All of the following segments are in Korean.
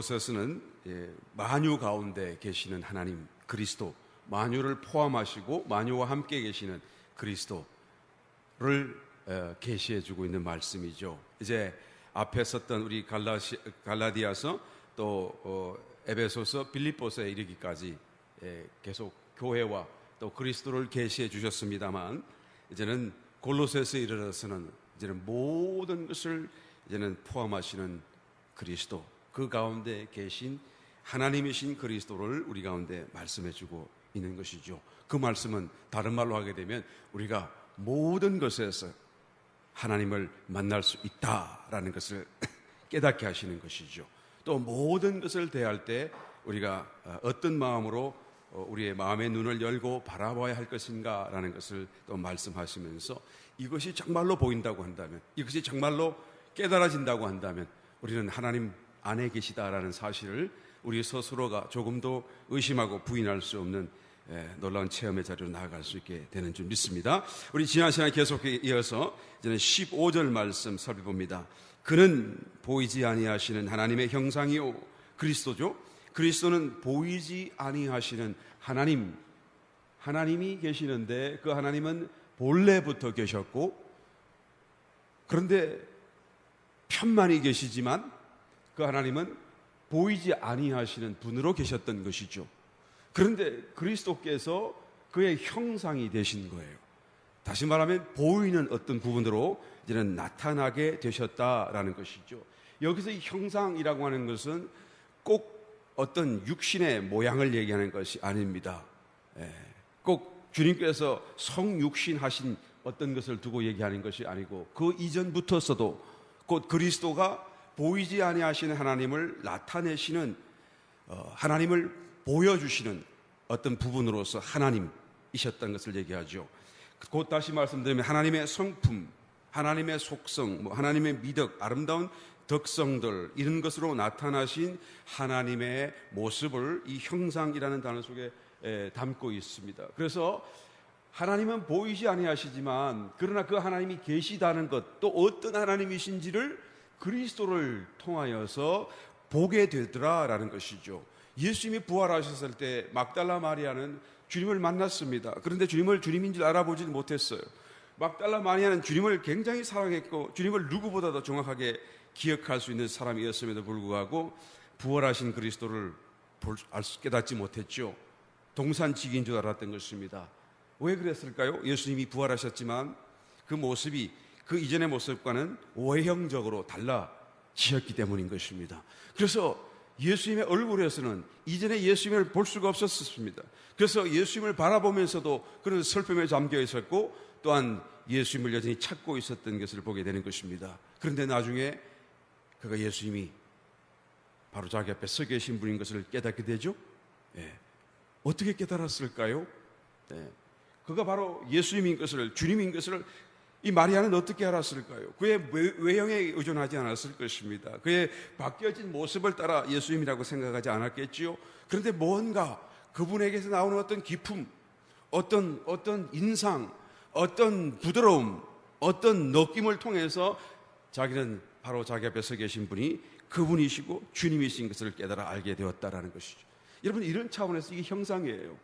골로새서는 만유 가운데 계시는 하나님 그리스도, 만유를 포함하시고 만유와 함께 계시는 그리스도를 계시해 주고 있는 말씀이죠. 이제 앞에 썼던 우리 갈라디아서 또 에베소서, 빌립보서에 이르기까지 계속 교회와 또 그리스도를 계시해 주셨습니다만, 이제는 골로새서에 이르러서는 이제는 모든 것을 이제는 포함하시는 그리스도, 그 가운데 계신 하나님이신 그리스도를 우리 가운데 말씀해 주고 있는 것이죠. 그 말씀은 다른 말로 하게 되면 우리가 모든 것에서 하나님을 만날 수 있다라는 것을 깨닫게 하시는 것이죠. 또 모든 것을 대할 때 우리가 어떤 마음으로 우리의 마음의 눈을 열고 바라봐야 할 것인가라는 것을 또 말씀하시면서, 이것이 정말로 보인다고 한다면, 이것이 정말로 깨달아진다고 한다면 우리는 하나님 안에 계시다라는 사실을 우리 스스로가 조금도 의심하고 부인할 수 없는 놀라운 체험의 자리로 나아갈 수 있게 되는 줄 믿습니다. 우리 지난 시간에 계속 이어서 이제는 15절 말씀 살펴봅니다. 그는 보이지 아니하시는 하나님의 형상이요, 그리스도죠. 그리스도는 보이지 아니하시는 하나님이 계시는데, 그 하나님은 본래부터 계셨고, 그런데 편만이 계시지만 그 하나님은 보이지 아니하시는 분으로 계셨던 것이죠. 그런데 그리스도께서 그의 형상이 되신 거예요. 다시 말하면 보이는 어떤 부분으로 이제는 나타나게 되셨다라는 것이죠. 여기서 이 형상이라고 하는 것은 꼭 어떤 육신의 모양을 얘기하는 것이 아닙니다. 꼭 주님께서 성육신하신 어떤 것을 두고 얘기하는 것이 아니고, 그 이전부터서도 곧 그리스도가 보이지 아니하시는 하나님을 나타내시는, 하나님을 보여주시는 어떤 부분으로서 하나님이셨던 것을 얘기하죠. 곧 다시 말씀드리면 하나님의 성품, 하나님의 속성, 하나님의 미덕, 아름다운 덕성들, 이런 것으로 나타나신 하나님의 모습을 이 형상이라는 단어 속에 담고 있습니다. 그래서 하나님은 보이지 아니하시지만, 그러나 그 하나님이 계시다는 것, 또 어떤 하나님이신지를 그리스도를 통하여서 보게 되더라라는 것이죠. 예수님이 부활하셨을 때 막달라 마리아는 주님을 만났습니다. 그런데 주님을 주님인 줄 알아보지 못했어요. 막달라 마리아는 주님을 굉장히 사랑했고 주님을 누구보다도 정확하게 기억할 수 있는 사람이었음에도 불구하고 부활하신 그리스도를 깨닫지 못했죠. 동산직인 줄 알았던 것입니다. 왜 그랬을까요? 예수님이 부활하셨지만 그 모습이 그 이전의 모습과는 외형적으로 달라지셨기 때문인 것입니다. 그래서 예수님의 얼굴에서는 이전에 예수님을 볼 수가 없었습니다. 그래서 예수님을 바라보면서도 그런 슬픔에 잠겨 있었고, 또한 예수님을 여전히 찾고 있었던 것을 보게 되는 것입니다. 그런데 나중에 그가 예수님이 바로 자기 앞에 서 계신 분인 것을 깨닫게 되죠. 어떻게 깨달았을까요? 그가 바로 예수님인 것을, 주님인 것을 이 마리아는 어떻게 알았을까요? 그의 외형에 의존하지 않았을 것입니다. 그의 바뀌어진 모습을 따라 예수님이라고 생각하지 않았겠지요. 그런데 뭔가 그분에게서 나오는 어떤 기품, 어떤 인상, 어떤 부드러움, 어떤 느낌을 통해서 자기는 바로 자기 앞에 서 계신 분이 그분이시고 주님이신 것을 깨달아 알게 되었다라는 것이죠. 여러분, 이런 차원에서 이게 형상이에요.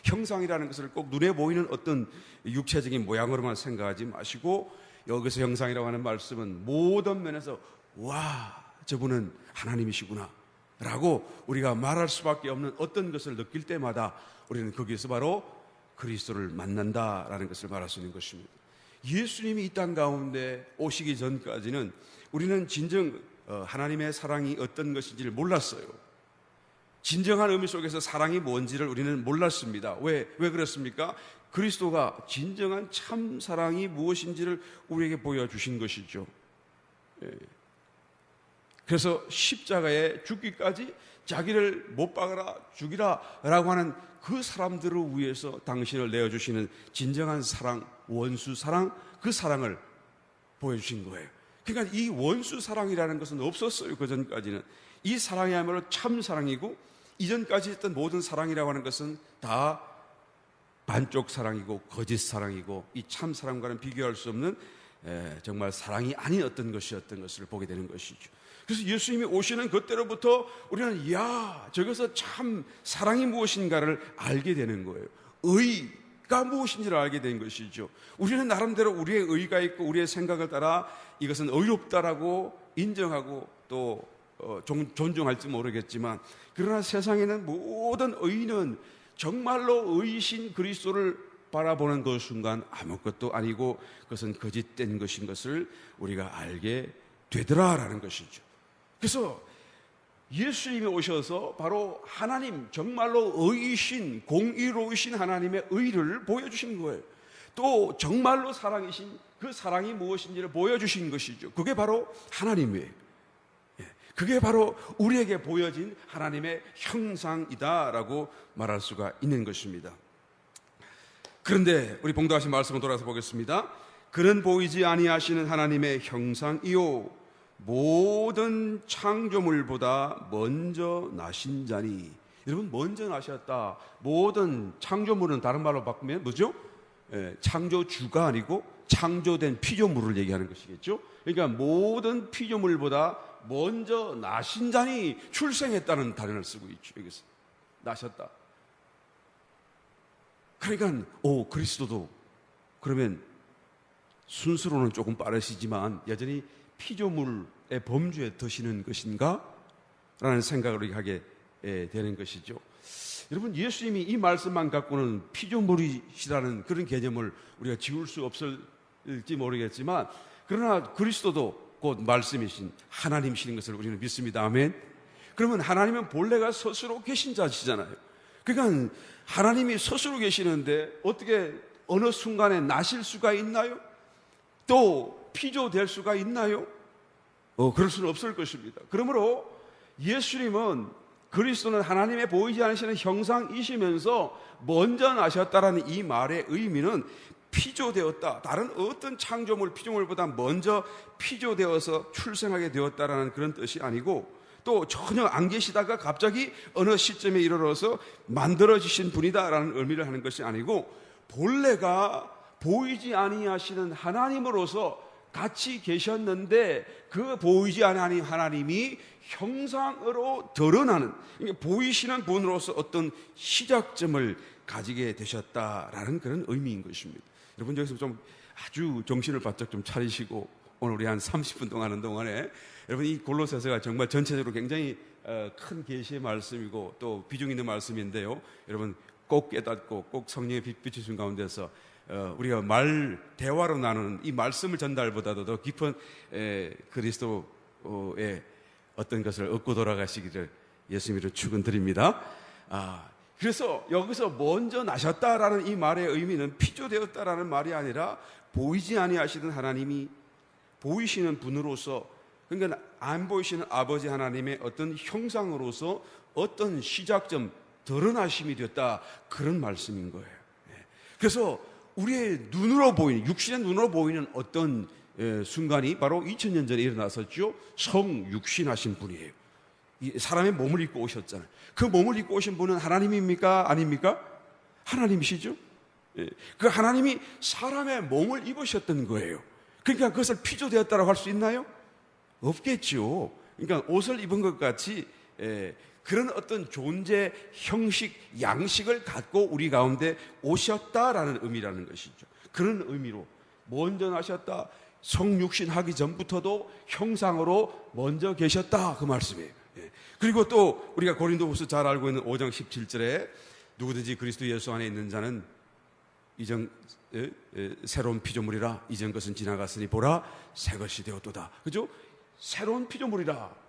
형상이라는 것을 꼭 눈에 보이는 어떤 육체적인 모양으로만 생각하지 마시고, 여기서 형상이라고 하는 말씀은 모든 면에서 와, 저분은 하나님이시구나 라고 우리가 말할 수밖에 없는 어떤 것을 느낄 때마다 우리는 거기에서 바로 그리스도를 만난다라는 것을 말할 수 있는 것입니다. 예수님이 이 땅 가운데 오시기 전까지는 우리는 진정 하나님의 사랑이 어떤 것인지를 몰랐어요. 진정한 의미 속에서 사랑이 뭔지를 우리는 몰랐습니다. 왜 그렇습니까? 그리스도가 진정한 참 사랑이 무엇인지를 우리에게 보여주신 것이죠. 그래서 십자가에 죽기까지 자기를 못 박아라, 죽이라 라고 하는 그 사람들을 위해서 당신을 내어주시는 진정한 사랑, 원수 사랑, 그 사랑을 보여주신 거예요. 그러니까 이 원수 사랑이라는 것은 없었어요. 그 전까지는. 이 사랑이야말로 참 사랑이고, 이전까지 했던 모든 사랑이라고 하는 것은 다 반쪽 사랑이고 거짓 사랑이고, 이 참 사랑과는 비교할 수 없는 정말 사랑이 아니었던 것이었던 것을 보게 되는 것이죠. 그래서 예수님이 오시는 그때로부터 우리는 저기서 참 사랑이 무엇인가를 알게 되는 거예요. 의가 무엇인지를 알게 된 것이죠. 우리는 나름대로 우리의 의가 있고 우리의 생각을 따라 이것은 의롭다라고 인정하고 또 존중할지 모르겠지만, 그러나 세상에는 모든 의는 정말로 의이신 그리스도를 바라보는 그 순간 아무것도 아니고 그것은 거짓된 것인 것을 우리가 알게 되더라라는 것이죠. 그래서 예수님이 오셔서 바로 하나님, 정말로 의이신 공의로우신 하나님의 의를 보여주신 거예요. 또 정말로 사랑이신 그 사랑이 무엇인지를 보여주신 것이죠. 그게 바로 하나님이에요. 그게 바로 우리에게 보여진 하나님의 형상이다라고 말할 수가 있는 것입니다. 그런데 우리 봉독하신 말씀을 돌아서 보겠습니다. 그는 보이지 아니하시는 하나님의 형상이요 모든 창조물보다 먼저 나신 자니. 여러분, 먼저 나셨다. 모든 창조물은 다른 말로 바꾸면 뭐죠? 창조주가 아니고 창조된 피조물을 얘기하는 것이겠죠. 그러니까 모든 피조물보다 먼저 나신 자니 출생했다는 단어를 쓰고 있죠. 여기서 나셨다. 그러니까 그리스도도 그러면 순수로는 조금 빠르시지만 여전히 피조물의 범주에 드시는 것인가? 라는 생각을 우리가 하게 되는 것이죠. 여러분, 예수님이 이 말씀만 갖고는 피조물이시라는 그런 개념을 우리가 지울 수 없을지 모르겠지만, 그러나 그리스도도 곧 말씀이신 하나님이신 것을 우리는 믿습니다. 아멘. 그러면 하나님은 본래가 스스로 계신 자시잖아요. 그러니까 하나님이 스스로 계시는데 어떻게 어느 순간에 나실 수가 있나요? 또 피조될 수가 있나요? 그럴 수는 없을 것입니다. 그러므로 예수님은, 그리스도는 하나님의 보이지 않으시는 형상이시면서 먼저 나셨다라는 이 말의 의미는 피조되었다, 다른 어떤 창조물, 피조물보다 먼저 피조되어서 출생하게 되었다라는 그런 뜻이 아니고, 또 전혀 안 계시다가 갑자기 어느 시점에 이르러서 만들어지신 분이다라는 의미를 하는 것이 아니고, 본래가 보이지 아니하시는 하나님으로서 같이 계셨는데 그 보이지 아니하는 하나님이 형상으로 드러나는, 보이시는 분으로서 어떤 시작점을 가지게 되셨다라는 그런 의미인 것입니다. 여러분, 여기서 좀 아주 정신을 바짝 좀 차리시고, 오늘 우리 한 30분 동안 하는 동안에 여러분, 이 골로새서가 정말 전체적으로 굉장히 큰 계시의 말씀이고 또 비중 있는 말씀인데요. 여러분, 꼭 깨닫고 꼭 성령의 빛 비추신 가운데서 우리가 대화로 나누는 이 말씀을 전달보다도 더 깊은 그리스도의 어떤 것을 얻고 돌아가시기를 예수님으로 축원드립니다. 그래서 여기서 먼저 나셨다라는 이 말의 의미는 피조되었다라는 말이 아니라 보이지 아니하시는 하나님이 보이시는 분으로서, 그러니까 안 보이시는 아버지 하나님의 어떤 형상으로서 어떤 시작점, 드러나심이 되었다, 그런 말씀인 거예요. 그래서 우리의 눈으로 보이는, 육신의 눈으로 보이는 어떤 순간이 바로 2000년 전에 일어났었죠. 성육신하신 분이에요. 사람의 몸을 입고 오셨잖아요. 그 몸을 입고 오신 분은 하나님입니까? 아닙니까? 하나님이시죠. 그 하나님이 사람의 몸을 입으셨던 거예요. 그러니까 그것을 피조되었다고 할 수 있나요? 없겠죠. 그러니까 옷을 입은 것 같이 그런 어떤 존재, 형식, 양식을 갖고 우리 가운데 오셨다라는 의미라는 것이죠. 그런 의미로 먼저 나셨다, 성육신 하기 전부터도 형상으로 먼저 계셨다, 그 말씀이에요. 그리고 또 우리가 고린도후서 잘 알고 있는 5장 17절에 누구든지 그리스도 예수 안에 있는 자는 새로운 피조물이라, 이전 것은 지나갔으니 보라 새 것이 되었도다. 그죠? 새로운 피조물이라.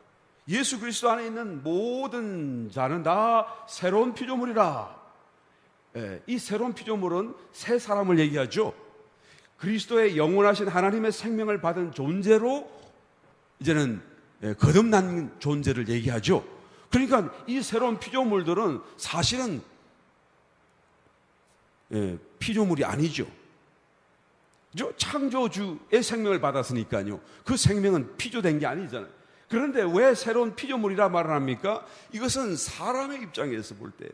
예수 그리스도 안에 있는 모든 자는 다 새로운 피조물이라. 이 새로운 피조물은 새 사람을 얘기하죠. 그리스도의 영원하신 하나님의 생명을 받은 존재로 이제는 거듭난 존재를 얘기하죠. 그러니까 이 새로운 피조물들은 사실은 피조물이 아니죠. 창조주의 생명을 받았으니까요. 그 생명은 피조된 게 아니잖아요. 그런데 왜 새로운 피조물이라 말을 합니까? 이것은 사람의 입장에서 볼 때,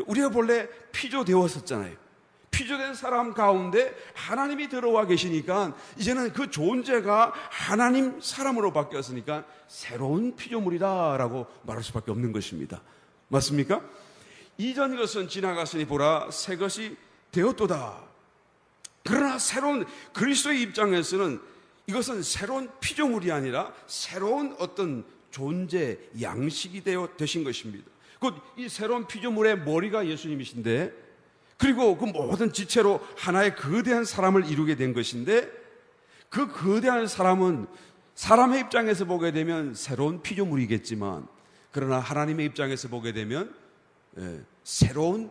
우리가 본래 피조되었었잖아요. 피조된 사람 가운데 하나님이 들어와 계시니까 이제는 그 존재가 하나님 사람으로 바뀌었으니까 새로운 피조물이다라고 말할 수밖에 없는 것입니다. 맞습니까? 이전 것은 지나갔으니 보라 새 것이 되었도다. 그러나 새로운 그리스도의 입장에서는 이것은 새로운 피조물이 아니라 새로운 어떤 존재 양식이 되신 것입니다. 곧 이 새로운 피조물의 머리가 예수님이신데, 그리고 그 모든 지체로 하나의 거대한 사람을 이루게 된 것인데, 그 거대한 사람은 사람의 입장에서 보게 되면 새로운 피조물이겠지만, 그러나 하나님의 입장에서 보게 되면 새로운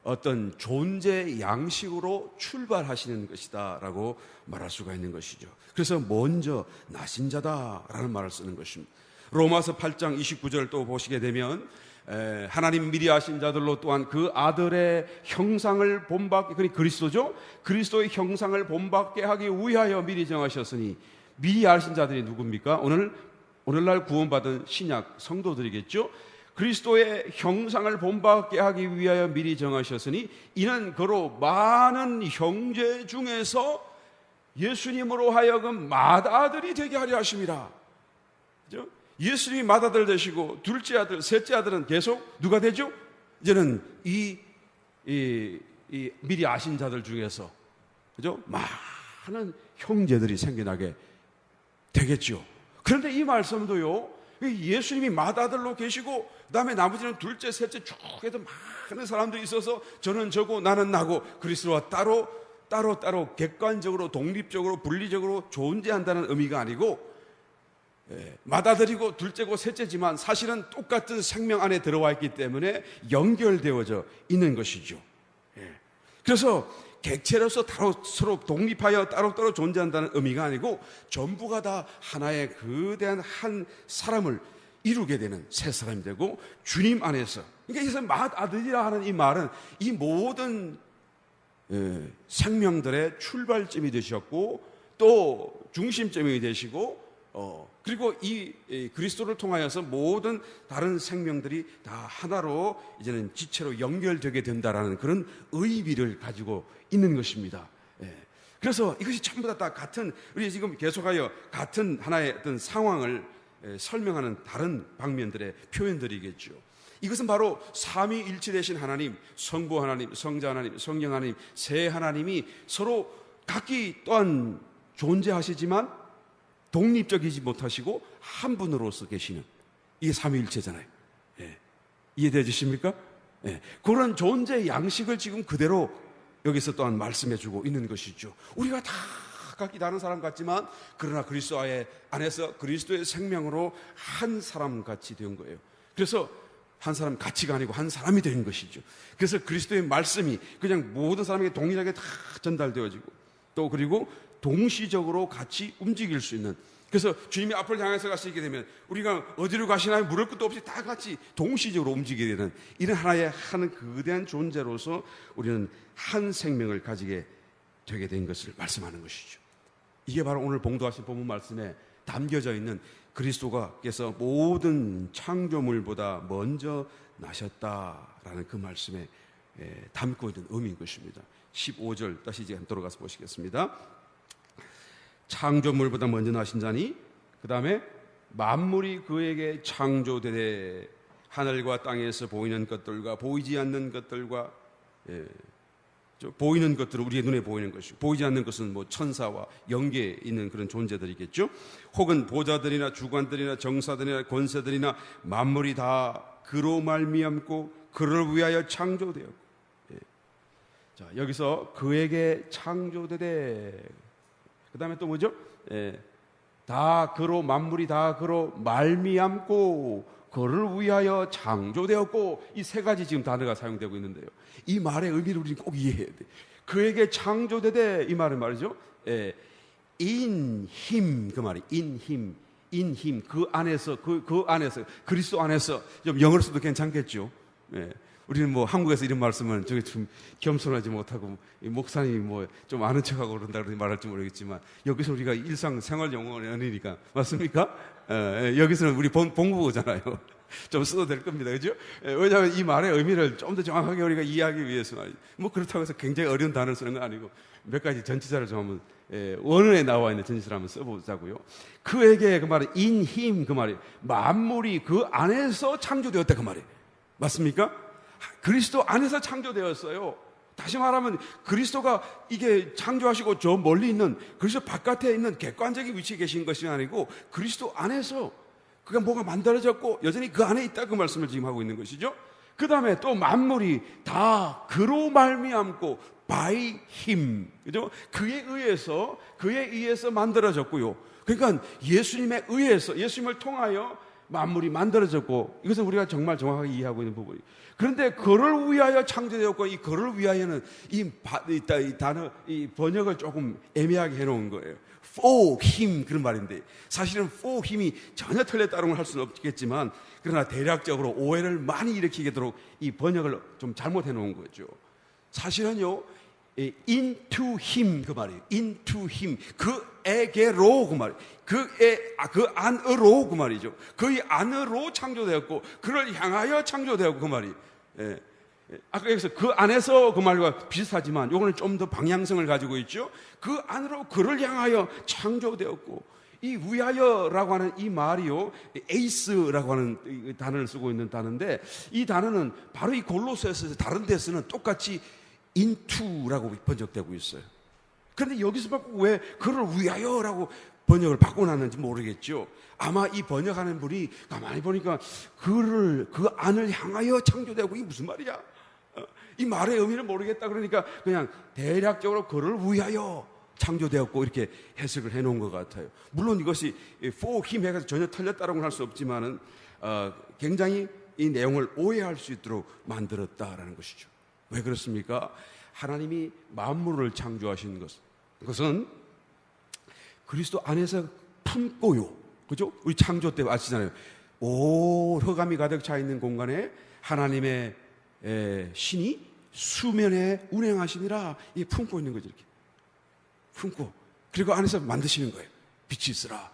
어떤 존재 양식으로 출발하시는 것이다 라고 말할 수가 있는 것이죠. 그래서 먼저 나신 자다라는 말을 쓰는 것입니다. 로마서 8장 29절 또 보시게 되면 하나님 미리 아신 자들로 또한 그 아들의 형상을 본받게, 그러니까 그리스도죠, 그리스도의 형상을 본받게 하기 위하여 미리 정하셨으니, 미리 아신 자들이 누굽니까? 오늘날 구원받은 신약 성도들이겠죠. 그리스도의 형상을 본받게 하기 위하여 미리 정하셨으니 이는 그로 많은 형제 중에서 예수님으로 하여금 맏아들이 되게 하려 하심이라. 그죠? 예수님이 맏아들 되시고 둘째 아들, 셋째 아들은 계속 누가 되죠? 이제는 이 미리 아신 자들 중에서, 그죠? 많은 형제들이 생겨나게 되겠죠. 그런데 이 말씀도요, 예수님이 맏아들로 계시고 그다음에 나머지는 둘째, 셋째 쭉 해도 많은 사람들이 있어서 저는 저고 나는 나고 그리스도와 따로 객관적으로, 독립적으로, 분리적으로 존재한다는 의미가 아니고, 맏아들이고 둘째고 셋째지만 사실은 똑같은 생명 안에 들어와 있기 때문에 연결되어져 있는 것이죠. 그래서 객체로서 서로 독립하여 따로따로 존재한다는 의미가 아니고 전부가 다 하나의 거대한 한 사람을 이루게 되는 새 사람이 되고 주님 안에서, 그러니까 이것은 맏아들이라 하는 이 말은 이 모든 생명들의 출발점이 되셨고 또 중심점이 되시고, 그리고 이 그리스도를 통하여서 모든 다른 생명들이 다 하나로 이제는 지체로 연결되게 된다라는 그런 의미를 가지고 있는 것입니다. 그래서 이것이 전부 다 같은, 우리 지금 계속하여 같은 하나의 어떤 상황을 설명하는 다른 방면들의 표현들이겠죠. 이것은 바로 삼위일체 되신 하나님, 성부 하나님, 성자 하나님, 성령 하나님, 세 하나님이 서로 각기 또한 존재하시지만 독립적이지 못하시고 한 분으로서 계시는, 이게 삼위일체잖아요. 이해되어 주십니까? 그런 존재 양식을 지금 그대로 여기서 또한 말씀해 주고 있는 것이죠. 우리가 다 각기 다른 사람 같지만 그러나 그리스도 안에서 그리스도의 생명으로 한 사람 같이 된 거예요. 그래서 한 사람 가치가 아니고 한 사람이 된 것이죠. 그래서 그리스도의 말씀이 그냥 모든 사람에게 동일하게 다 전달되어지고 또 그리고 동시적으로 같이 움직일 수 있는, 그래서 주님이 앞을 향해서 가시게 되면 우리가 어디로 가시나요? 물을 것도 없이 다 같이 동시적으로 움직이게 되는 이런 하나의 한 거대한 존재로서 우리는 한 생명을 가지게 되게 된 것을 말씀하는 것이죠. 이게 바로 오늘 봉독하신 본문 말씀에 담겨져 있는 그리스도께서 모든 창조물보다 먼저 나셨다라는 그 말씀에 담고 있는 의미인 것입니다. 15절 다시 이제 돌아가서 보시겠습니다. 창조물보다 먼저 나신 자니 그 다음에 만물이 그에게 창조되되 하늘과 땅에서 보이는 것들과 보이지 않는 것들과, 보이는 것들은 우리의 눈에 보이는 것이고 보이지 않는 것은 뭐 천사와 영계에 있는 그런 존재들이겠죠. 혹은 보좌들이나 주관들이나 정사들이나 권세들이나 만물이 다 그로 말미암고 그를 위하여 창조되었고, 자 여기서 그에게 창조되되 그 다음에 또 뭐죠? 다 그로, 만물이 다 그로 말미암고 그를 위하여 창조되었고, 이 세 가지 지금 단어가 사용되고 있는데요. 이 말의 의미를 우리는 꼭 이해해야 돼. 그에게 창조되되 이 말은 말이죠. In him, 그 말이 in him, 그 안에서, 그 안에서, 그리스도 안에서, 좀 영어로 써도 괜찮겠죠. 우리는 뭐 한국에서 이런 말씀은 저기 좀 겸손하지 못하고 이 목사님이 뭐 좀 아는 척하고 그런다 그러니 말할지 모르겠지만 여기서 우리가 일상생활 용어니까 맞습니까? 여기서는 우리 본국어잖아요. 좀 써도 될 겁니다. 그죠? 왜냐하면 이 말의 의미를 좀 더 정확하게 우리가 이해하기 위해서 뭐 그렇다고 해서 굉장히 어려운 단어를 쓰는 건 아니고 몇 가지 전치사를 좀 한번 원어에 나와 있는 전치사를 한번 써보자고요. 그에게 그 말은 in him 그 말이 만물이 그 안에서 창조되었다 그 말이 맞습니까? 그리스도 안에서 창조되었어요. 다시 말하면 그리스도가 이게 창조하시고 저 멀리 있는 그리스도 바깥에 있는 객관적인 위치에 계신 것이 아니고 그리스도 안에서 그가 뭐가 만들어졌고 여전히 그 안에 있다 그 말씀을 지금 하고 있는 것이죠. 그 다음에 또 만물이 다 그로 말미암고 by him 그죠? 그에 의해서 만들어졌고요. 그러니까 예수님에 의해서 예수님을 통하여 만물이 만들어졌고 이것은 우리가 정말 정확하게 이해하고 있는 부분이에요. 그런데 그를 위하여 창조되었고 이 그를 위하여는 이 단어 이 번역을 조금 애매하게 해놓은 거예요. For him 그런 말인데 사실은 for him이 전혀 틀렸다는 걸 할 수는 없겠지만 그러나 대략적으로 오해를 많이 일으키도록 이 번역을 좀 잘못해 놓은 거죠. 사실은요 into him 그 말이에요. into him 그에게로 그 말이에요. 그 안으로 그 말이죠. 그의 안으로 창조되었고 그를 향하여 창조되었고 그 말이. 아까 여기서 그 안에서 그 말과 비슷하지만 요거는 좀 더 방향성을 가지고 있죠. 그 안으로 그를 향하여 창조되었고 이 위하여라고 하는 이 말이요 에이스라고 하는 단어를 쓰고 있는 단어인데 이 단어는 바로 이 골로새서 다른 데서는 똑같이 into라고 번역되고 있어요. 그런데 여기서 왜 그를 위하여라고 번역을 바꿔놨는지 모르겠죠. 아마 이 번역하는 분이 가만히 보니까 그 안을 향하여 창조되고 이게 무슨 말이야? 이 말의 의미를 모르겠다 그러니까 그냥 대략적으로 그를 위하여 창조되었고 이렇게 해석을 해놓은 것 같아요. 물론 이것이 for him 해서 전혀 틀렸다라고는 할 수 없지만은 굉장히 이 내용을 오해할 수 있도록 만들었다라는 것이죠. 왜 그렇습니까? 하나님이 만물을 창조하신 그것은 그리스도 안에서 품고요. 그죠? 우리 창조 때 아시잖아요. 온 흑암이 가득 차 있는 공간에 하나님의 신이 수면에 운행하시니라 이 품고 있는 거죠. 이렇게 품고 그리고 안에서 만드시는 거예요. 빛이 있으라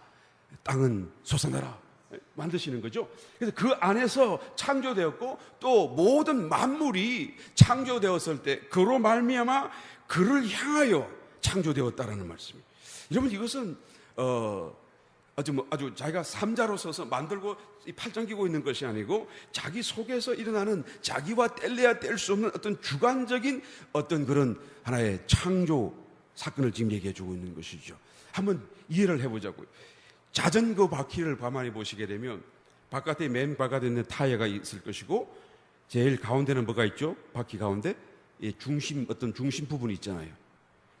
땅은 솟아나라 만드시는 거죠. 그래서 그 안에서 창조되었고 또 모든 만물이 창조되었을 때 그로 말미암아 그를 향하여 창조되었다라는 말씀이에요. 여러분 이것은 아주 자기가 삼자로 서서 만들고 팔짱 끼고 있는 것이 아니고 자기 속에서 일어나는 자기와 뗄래야 뗄 수 없는 어떤 주관적인 어떤 그런 하나의 창조 사건을 지금 얘기해 주고 있는 것이죠. 한번 이해를 해보자고요. 자전거 바퀴를 가만히 보시게 되면 바깥에 맨 바깥에 있는 타이어가 있을 것이고 제일 가운데는 뭐가 있죠? 바퀴 가운데 어떤 중심 부분이 있잖아요.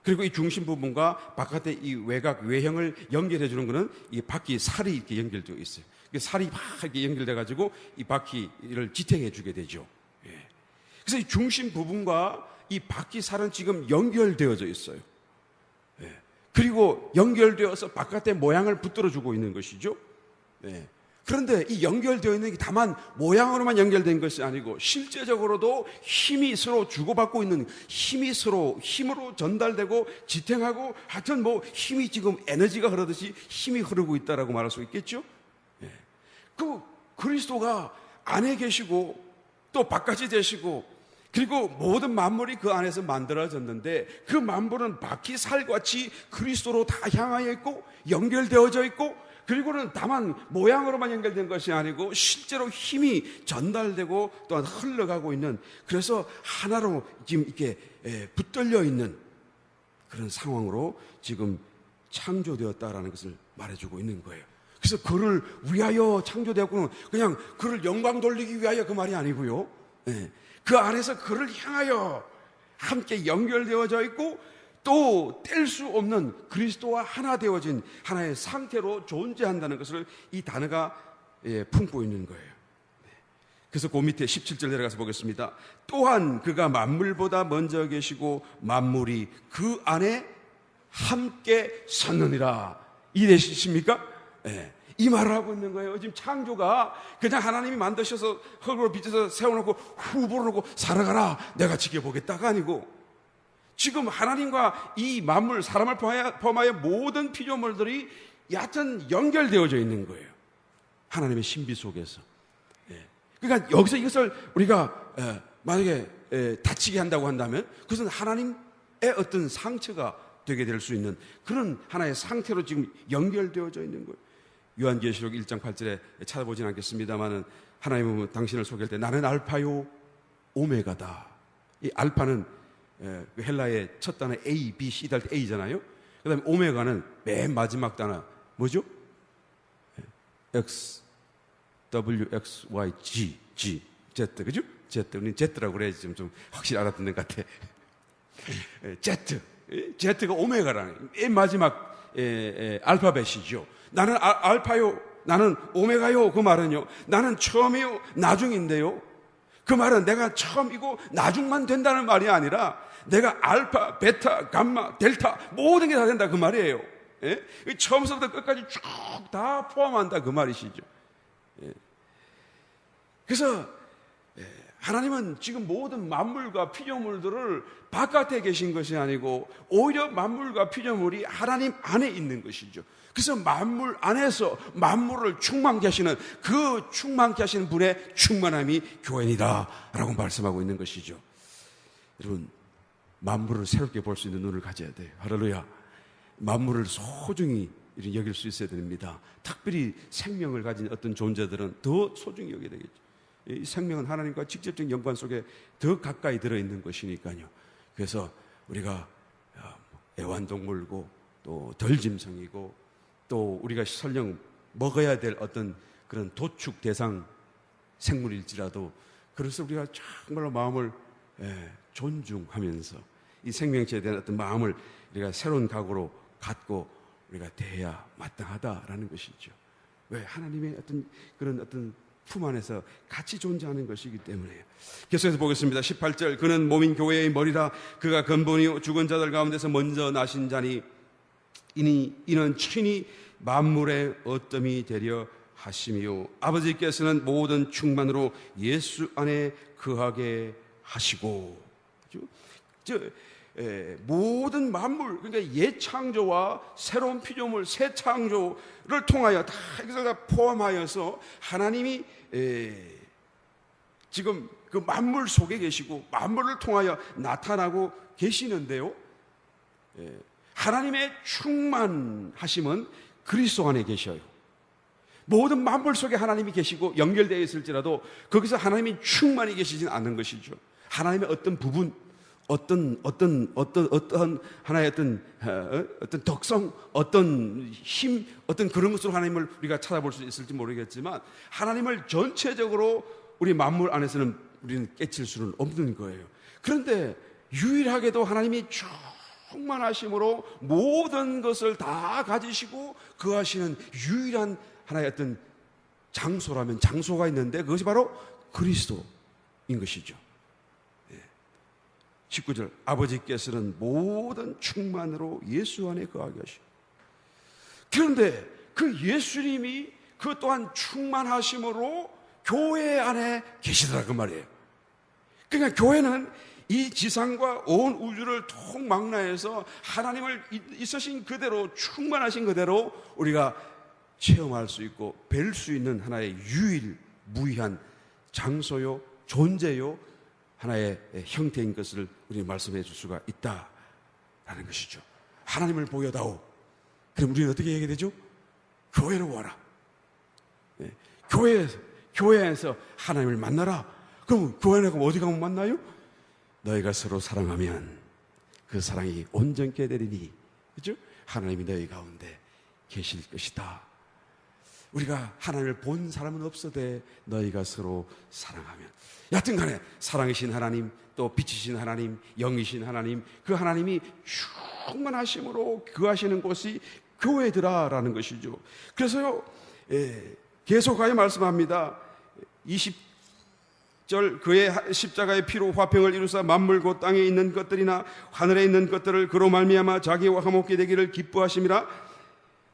그리고 이 중심 부분과 바깥에 이 외형을 연결해 주는 것은 이 바퀴 살이 이렇게 연결되어 있어요. 살이 막 이렇게 연결돼 가지고 이 바퀴를 지탱해 주게 되죠. 그래서 이 중심 부분과 이 바퀴 살은 지금 연결되어져 있어요. 그리고 연결되어서 바깥의 모양을 붙들어 주고 있는 것이죠. 그런데 이 연결되어 있는 게 다만 모양으로만 연결된 것이 아니고 실제적으로도 힘이 서로 주고받고 있는 힘이 서로 힘으로 전달되고 지탱하고 하여튼 뭐 힘이 지금 에너지가 흐르듯이 힘이 흐르고 있다라고 말할 수 있겠죠. 그 그리스도가 안에 계시고 또 바깥이 되시고 그리고 모든 만물이 그 안에서 만들어졌는데 그 만물은 바퀴 살같이 그리스도로 다 향하여 있고 연결되어져 있고 그리고는 다만 모양으로만 연결된 것이 아니고 실제로 힘이 전달되고 또한 흘러가고 있는 그래서 하나로 지금 이렇게 붙들려 있는 그런 상황으로 지금 창조되었다라는 것을 말해주고 있는 거예요. 그래서 그를 위하여 창조되었고는 그냥 그를 영광 돌리기 위하여 그 말이 아니고요. 그 안에서 그를 향하여 함께 연결되어져 있고 또 뗄 수 없는 그리스도와 하나 되어진 하나의 상태로 존재한다는 것을 이 단어가 품고 있는 거예요. 그래서 그 밑에 17절 내려가서 보겠습니다. 또한 그가 만물보다 먼저 계시고 만물이 그 안에 함께 섰느니라. 이해되십니까? 이 말을 하고 있는 거예요. 지금 창조가 그냥 하나님이 만드셔서 흙으로 빚어서 세워놓고 후 불어놓고 살아가라 내가 지켜보겠다가 아니고, 지금 하나님과 이 만물, 사람을 포함하여 모든 피조물들이 얕은 연결되어져 있는 거예요. 하나님의 신비 속에서. 그러니까 여기서 이것을 우리가 만약에 다치게 한다고 한다면 그것은 하나님의 어떤 상처가 되게 될 수 있는 그런 하나의 상태로 지금 연결되어져 있는 거예요. 요한계시록 1장 8절에 찾아보진 않겠습니다만은 하나님은 당신을 소개할 때 나는 알파요 오메가다. 이 알파는 헬라의 첫 단어 A, B, C 달 때 A잖아요. 그 다음에 오메가는 맨 마지막 단어 뭐죠? X, W, X, Y, G, Z, 그죠? Z, 우리는 Z라고 그래야지 좀 확실히 알아듣는 것 같아. Z가 오메가라는 맨 마지막 알파벳이죠. 나는 알파요, 나는 오메가요. 그 말은요, 나는 처음이요, 나중인데요. 그 말은 내가 처음이고 나중만 된다는 말이 아니라 내가 알파, 베타, 감마, 델타 모든 게 다 된다 그 말이에요. 처음부터 끝까지 쭉 다 포함한다 그 말이시죠. 그래서 하나님은 지금 모든 만물과 피조물들을 바깥에 계신 것이 아니고 오히려 만물과 피조물이 하나님 안에 있는 것이죠. 그래서 만물 안에서 만물을 충만케 하시는 그 충만케 하시는 분의 충만함이 교회이다 라고 말씀하고 있는 것이죠. 여러분, 만물을 새롭게 볼 수 있는 눈을 가져야 돼요. 할렐루야. 만물을 소중히 여길 수 있어야 됩니다. 특별히 생명을 가진 어떤 존재들은 더 소중히 여겨야 되겠죠. 이 생명은 하나님과 직접적인 연관 속에 더 가까이 들어있는 것이니까요. 그래서 우리가 애완동물고 또 덜짐승이고 또 우리가 설령 먹어야 될 어떤 그런 도축 대상 생물일지라도 그래서 우리가 정말로 마음을 존중하면서 이 생명체에 대한 어떤 마음을 우리가 새로운 각오로 갖고 우리가 대해야 마땅하다라는 것이죠. 왜? 하나님의 어떤 그런 어떤 품 안에서 같이 존재하는 것이기 때문에요. 계속해서 보겠습니다. 18절, 그는 몸인 교회의 머리라. 그가 근본이요 죽은 자들 가운데서 먼저 나신 자니 이는 친히 만물의 어뜸이 되려 하심이요 아버지께서는 모든 충만으로 예수 안에 거하게 하시고. 모든 만물, 그러니까 옛 창조와 새로운 피조물, 새 창조를 통하여 다 이것을 다 포함하여서 하나님이 지금 그 만물 속에 계시고 만물을 통하여 나타나고 계시는데요. 하나님의 충만하심은 그리스도 안에 계셔요. 모든 만물 속에 하나님이 계시고 연결되어 있을지라도 거기서 하나님이 충만히 계시진 않는 것이죠. 하나님의 어떤 부분, 어떤 하나의 어떤 덕성, 어떤 힘, 어떤 그런 것으로 하나님을 우리가 찾아볼 수 있을지 모르겠지만 하나님을 전체적으로 우리 만물 안에서는 우리는 깨칠 수는 없는 거예요. 그런데 유일하게도 하나님이 충만하심으로 모든 것을 다 가지시고 거하시는 유일한 하나의 어떤 장소라면 장소가 있는데 그것이 바로 그리스도인 것이죠. 19절, 아버지께서는 모든 충만으로 예수 안에 거하게 하시고. 그런데 그 예수님이 그 또한 충만하심으로 교회 안에 계시더라 그 말이에요. 그러니까 교회는 이 지상과 온 우주를 통망라해서 하나님을 있으신 그대로 충만하신 그대로 우리가 체험할 수 있고 뵐 수 있는 하나의 유일무이한 장소요, 존재요, 하나의 형태인 것을 우리 말씀해 줄 수가 있다라는 것이죠. 하나님을 보여다오. 그럼 우리는 어떻게 얘기해야 되죠? 교회로 와라. 교회에서 하나님을 만나라. 그럼 교회 나가면 어디 가면 만나요? 너희가 서로 사랑하면 그 사랑이 온전케 되리니, 그렇죠? 하나님이 너희 가운데 계실 것이다. 우리가 하나님을 본 사람은 없어도 너희가 서로 사랑하면, 여하튼 간에 사랑이신 하나님, 또 빛이신 하나님, 영이신 하나님, 그 하나님이 충만하심으로 거하시는 곳이 교회더라라는 것이죠. 그래서요, 계속하여 말씀합니다. 20절, 그의 십자가의 피로 화평을 이루사 만물 곧 땅에 있는 것들이나 하늘에 있는 것들을 그로 말미암아 자기와 화목게 되기를 기뻐하심이라.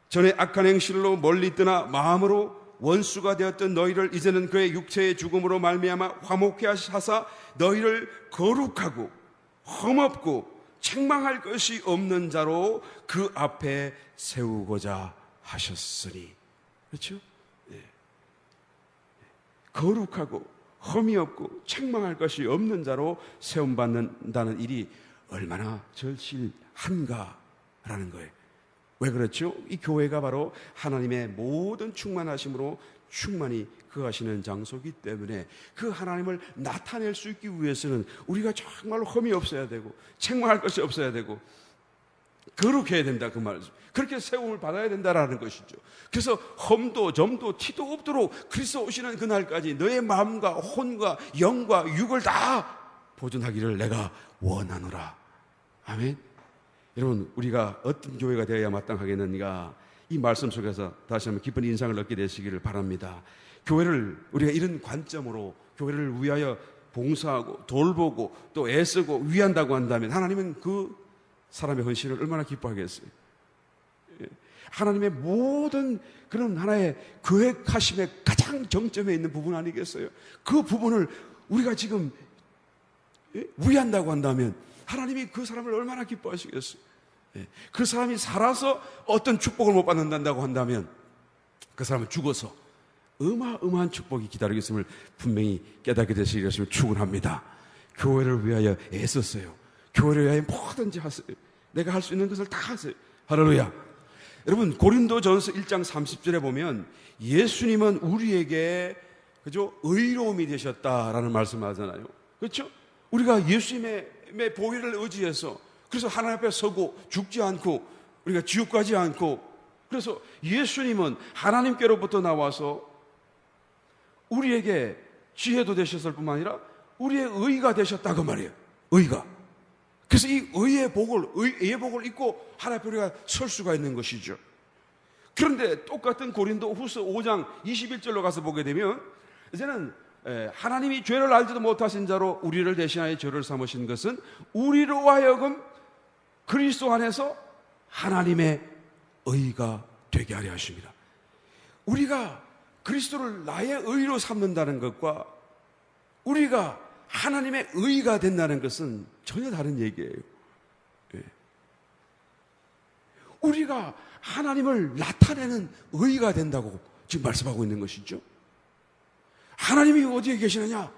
전에 악한 행실로 멀리 떠나 마음으로 원수가 되었던 너희를 이제는 그의 육체의 죽음으로 말미암아 화목케 하사 너희를 거룩하고 험없고 책망할 것이 없는 자로 그 앞에 세우고자 하셨으니. 그렇죠? 네. 거룩하고 험이 없고 책망할 것이 없는 자로 세움받는다는 일이 얼마나 절실한가라는 거예요. 왜 그렇죠? 이 교회가 바로 하나님의 모든 충만하심으로 충만히 거하시는 장소이기 때문에 그 하나님을 나타낼 수 있기 위해서는 우리가 정말로 험이 없어야 되고 책망할 것이 없어야 되고 거룩해야 된다, 그 말이죠. 그렇게 세움을 받아야 된다라는 것이죠. 그래서 험도 점도 티도 없도록 그리스도 오시는 그날까지 너의 마음과 혼과 영과 육을 다 보존하기를 내가 원하노라. 아멘. 여러분, 우리가 어떤 교회가 되어야 마땅하겠는가, 이 말씀 속에서 다시 한번 깊은 인상을 얻게 되시기를 바랍니다. 교회를 우리가 이런 관점으로 교회를 위하여 봉사하고 돌보고 또 애쓰고 위한다고 한다면 하나님은 그 사람의 헌신을 얼마나 기뻐하겠어요. 하나님의 모든 그런 하나의 계획하심의 가장 정점에 있는 부분 아니겠어요? 그 부분을 우리가 지금 위한다고 한다면 하나님이 그 사람을 얼마나 기뻐하시겠어요? 그 사람이 살아서 어떤 축복을 못 받는다고 한다면 그 사람은 죽어서 어마어마한 축복이 기다리고 있음을 분명히 깨닫게 되시기 위해서 축원합니다. 교회를 위하여 애썼어요. 교회를 위하여 뭐든지 하세요. 내가 할 수 있는 것을 다 하세요. 할렐루야. 여러분, 고린도전서 1장 30절에 보면 예수님은 우리에게 그죠? 의로움이 되셨다라는 말씀을 하잖아요. 그렇죠? 우리가 예수님의 보혈을 의지해서 그래서 하나님 앞에 서고 죽지 않고 우리가 지옥 가지 않고 그래서 예수님은 하나님께로부터 나와서 우리에게 지혜도 되셨을 뿐만 아니라 우리의 의가 되셨다고 말이에요. 의가. 그래서 이 의의 복을 입고 하나님 앞에 우리가 설 수가 있는 것이죠. 그런데 똑같은 고린도 후서 5장 21절로 가서 보게 되면 이제는 하나님이 죄를 알지도 못하신 자로 우리를 대신하여 죄를 삼으신 것은 우리로 하여금 그리스도 안에서 하나님의 의가 되게 하려 하십니다. 우리가 그리스도를 나의 의로 삼는다는 것과 우리가 하나님의 의가 된다는 것은 전혀 다른 얘기예요. 우리가 하나님을 나타내는 의가 된다고 지금 말씀하고 있는 것이죠. 하나님이 어디에 계시느냐?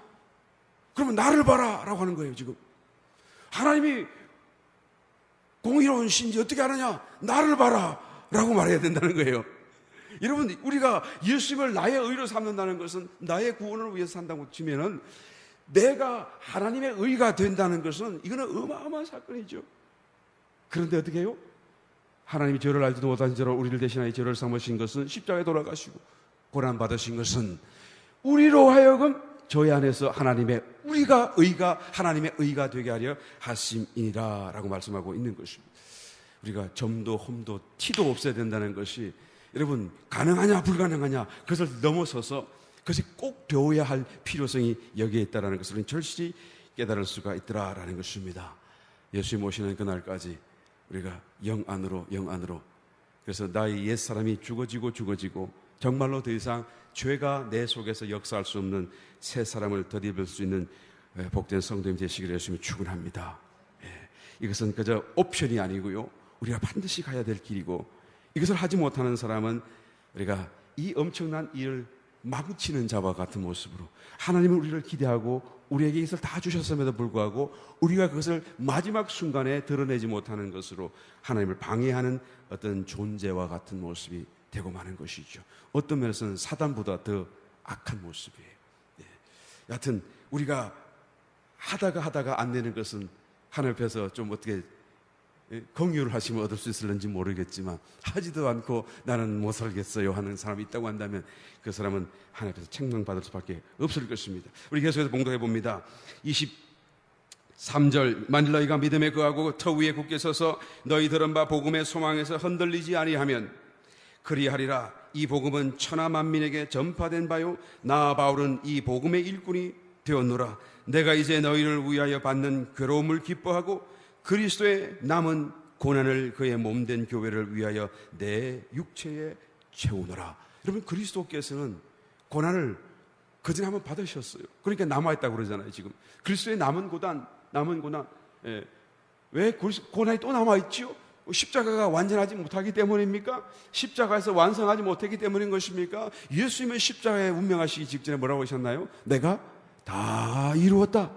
그러면 나를 봐라 라고 하는 거예요. 지금 하나님이 공의로운 신지 어떻게 하느냐? 나를 봐라 라고 말해야 된다는 거예요. 여러분, 우리가 예수님을 나의 의로 삼는다는 것은 나의 구원을 위해서 산다고 치면은 내가 하나님의 의가 된다는 것은 이거는 어마어마한 사건이죠. 그런데 어떻게 해요? 하나님이 죄를 알지도 못한 죄로 우리를 대신하여 죄를 삼으신 것은 십자가에 돌아가시고 고난받으신 것은 우리로 하여금 저희 안에서 하나님의 의가 하나님의 의가 되게 하려 하심이니라 라고 말씀하고 있는 것입니다. 우리가 점도 험도 티도 없어야 된다는 것이 여러분 가능하냐 불가능하냐 그것을 넘어서서 그것이 꼭 되어야 할 필요성이 여기에 있다는 것을 우리는 절실히 깨달을 수가 있더라라는 것입니다. 예수님 오시는 그날까지 우리가 영 안으로 그래서 나의 옛사람이 죽어지고 정말로 더 이상 죄가 내 속에서 역사할 수 없는 새 사람을 덧입을 수 있는 복된 성도님 되시기를 예수님이 축원합니다. 이것은 그저 옵션이 아니고요. 우리가 반드시 가야 될 길이고 이것을 하지 못하는 사람은 우리가 이 엄청난 일을 망치는 자와 같은 모습으로 하나님은 우리를 기대하고 우리에게 이것을 다 주셨음에도 불구하고 우리가 그것을 마지막 순간에 드러내지 못하는 것으로 하나님을 방해하는 어떤 존재와 같은 모습이 되고 마는 것이죠. 어떤 면에서는 사단보다 더 악한 모습이에요. 여하튼 우리가 하다가 안 되는 것은 하나님 앞에서 좀 어떻게 긍휼을 하시면 얻을 수 있을는지 모르겠지만 하지도 않고 나는 못 살겠어요 하는 사람이 있다고 한다면 그 사람은 하나님 앞에서 책망받을 수밖에 없을 것입니다. 우리 계속해서 봉독해 봅니다. 23절 만일 너희가 믿음에 거하고 터 위에 굳게 서서 너희 들은 바 복음의 소망에서 흔들리지 아니하면 그리하리라. 이 복음은 천하 만민에게 전파된 바요 나 바울은 이 복음의 일꾼이 되었노라. 내가 이제 너희를 위하여 받는 괴로움을 기뻐하고 그리스도의 남은 고난을 그의 몸된 교회를 위하여 내 육체에 채우노라. 여러분, 그리스도께서는 고난을 그전에 한번 받으셨어요. 그러니까 남아있다고 그러잖아요. 지금 그리스도의 남은 고난. 예. 왜 고난이 또 남아있지요? 십자가가 완전하지 못하기 때문입니까? 십자가에서 완성하지 못하기 때문인 것입니까? 예수님의 십자가에 운명하시기 직전에 뭐라고 하셨나요? 내가 다 이루었다.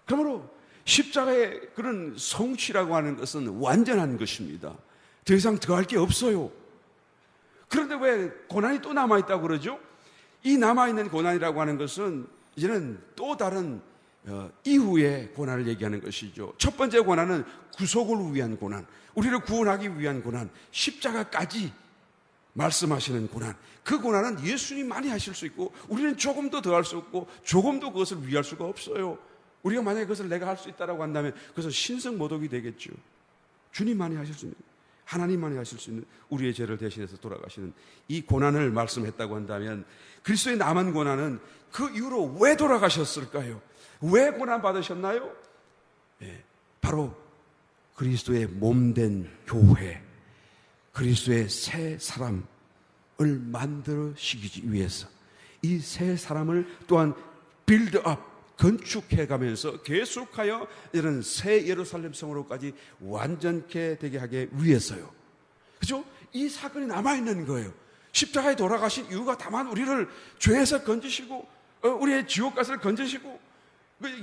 그러므로 십자가의 그런 성취라고 하는 것은 완전한 것입니다. 더 이상 더할 게 없어요. 그런데 왜 고난이 또 남아있다고 그러죠? 이 남아있는 고난이라고 하는 것은 이제는 또 다른 이후의 고난을 얘기하는 것이죠. 첫 번째 고난은 구속을 위한 고난, 우리를 구원하기 위한 고난, 십자가까지 말씀하시는 고난. 그 고난은 예수님만이 하실 수 있고 우리는 조금도 더 할 수 없고 조금도 그것을 위할 수가 없어요. 우리가 만약에 그것을 내가 할 수 있다고 한다면 그것은 신성모독이 되겠죠. 주님만이 하실 수 있는, 하나님만이 하실 수 있는 우리의 죄를 대신해서 돌아가시는 이 고난을 말씀했다고 한다면, 그리스도의 남은 고난은 그 이후로 왜 돌아가셨을까요? 왜 고난 받으셨나요? 바로 그리스도의 몸된 교회, 그리스도의 새 사람을 만들어시키기 위해서 이 새 사람을 또한 빌드업, 건축해가면서 계속하여 이런 새 예루살렘 성으로까지 완전케 되게 하기 위해서요. 그죠? 이 사건이 남아있는 거예요. 십자가에 돌아가신 이유가 다만 우리를 죄에서 건지시고 우리의 지옥가스를 건지시고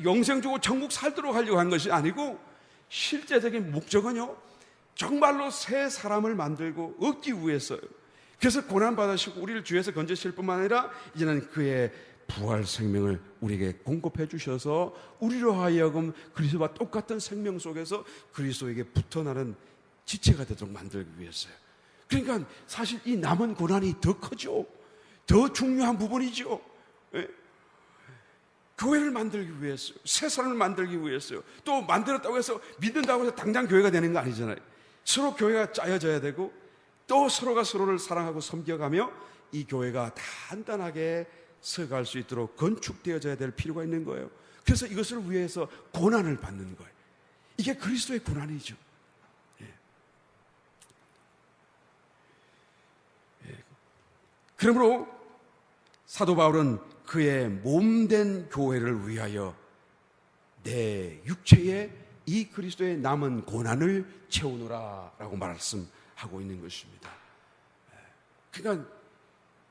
영생 주고 천국 살도록 하려고 한 것이 아니고, 실제적인 목적은요, 정말로 새 사람을 만들고 얻기 위해서요. 그래서 고난받으시고 우리를 죄에서 건지실 뿐만 아니라 이제는 그의 부활 생명을 우리에게 공급해 주셔서 우리로 하여금 그리스도와 똑같은 생명 속에서 그리스도에게 붙어나는 지체가 되도록 만들기 위해서요. 그러니까 사실 이 남은 고난이 더 크죠. 더 중요한 부분이죠. 예? 교회를 만들기 위해서요. 새 사람을 만들기 위해서요. 또 만들었다고 해서 믿는다고 해서 당장 교회가 되는 거 아니잖아요. 서로 교회가 짜여져야 되고 또 서로가 서로를 사랑하고 섬겨가며 이 교회가 단단하게 서갈 수 있도록 건축되어져야 될 필요가 있는 거예요. 그래서 이것을 위해서 고난을 받는 거예요. 이게 그리스도의 고난이죠. 그러므로 사도 바울은 그의 몸된 교회를 위하여 내 육체에 이 그리스도의 남은 고난을 채우노라 라고 말씀하고 있는 것입니다. 그러니까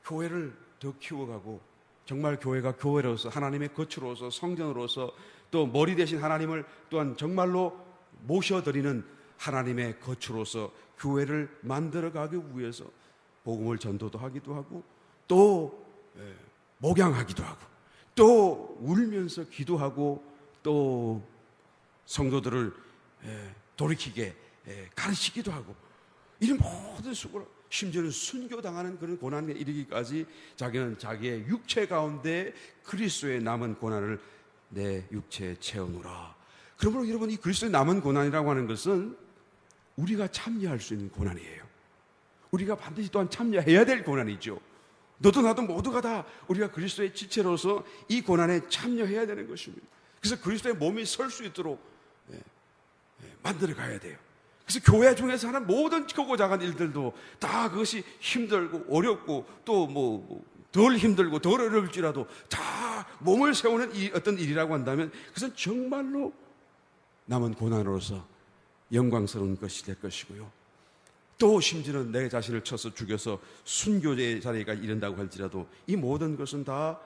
교회를 더 키워가고 정말 교회가 교회로서 하나님의 거처로서 성전으로서 또 머리 대신 하나님을 또한 정말로 모셔드리는 하나님의 거처로서 교회를 만들어가기 위해서 복음을 전도도 하기도 하고 또 목양하기도 하고 또 울면서 기도하고 또 성도들을 돌이키게 가르치기도 하고 이런 모든 수고를, 심지어는 순교당하는 그런 고난에 이르기까지 자기는 자기의 육체 가운데 그리스도의 남은 고난을 내 육체에 채우노라. 그러므로 여러분, 이 그리스도의 남은 고난이라고 하는 것은 우리가 참여할 수 있는 고난이에요. 우리가 반드시 또한 참여해야 될 고난이죠. 너도 나도 모두가 다 우리가 그리스도의 지체로서 이 고난에 참여해야 되는 것입니다. 그래서 그리스도의 몸이 설 수 있도록 만들어 가야 돼요. 그래서 교회 중에서 하는 모든 크고 작은 일들도 다 그것이 힘들고 어렵고 또 덜 힘들고 덜 어려울지라도 다 몸을 세우는 어떤 일이라고 한다면 그것은 정말로 남은 고난으로서 영광스러운 것이 될 것이고요. 또 심지어는 내 자신을 쳐서 죽여서 순교의 자리가 이른다고 할지라도 이 모든 것은 다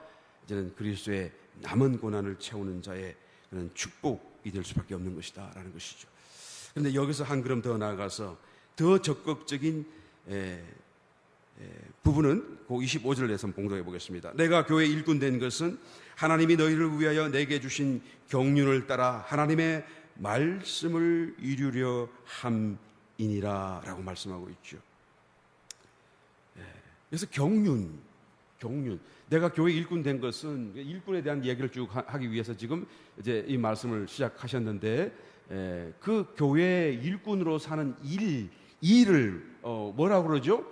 이제는 그리스도의 남은 고난을 채우는 자의 그런 축복이 될 수밖에 없는 것이다 라는 것이죠. 그런데 여기서 한 걸음 더 나아가서 더 적극적인 부분은 그 25절을 내서 봉독해 보겠습니다. 내가 교회의 일꾼 된 것은 하나님이 너희를 위하여 내게 주신 경륜을 따라 하나님의 말씀을 이루려 함이니라 라고 말씀하고 있죠. 그래서 경륜, 내가 교회 일꾼 된 것은 일꾼에 대한 얘기를 쭉 하기 위해서 지금 이제 이 말씀을 시작하셨는데, 그 교회 일꾼으로 사는 일을 뭐라고 그러죠?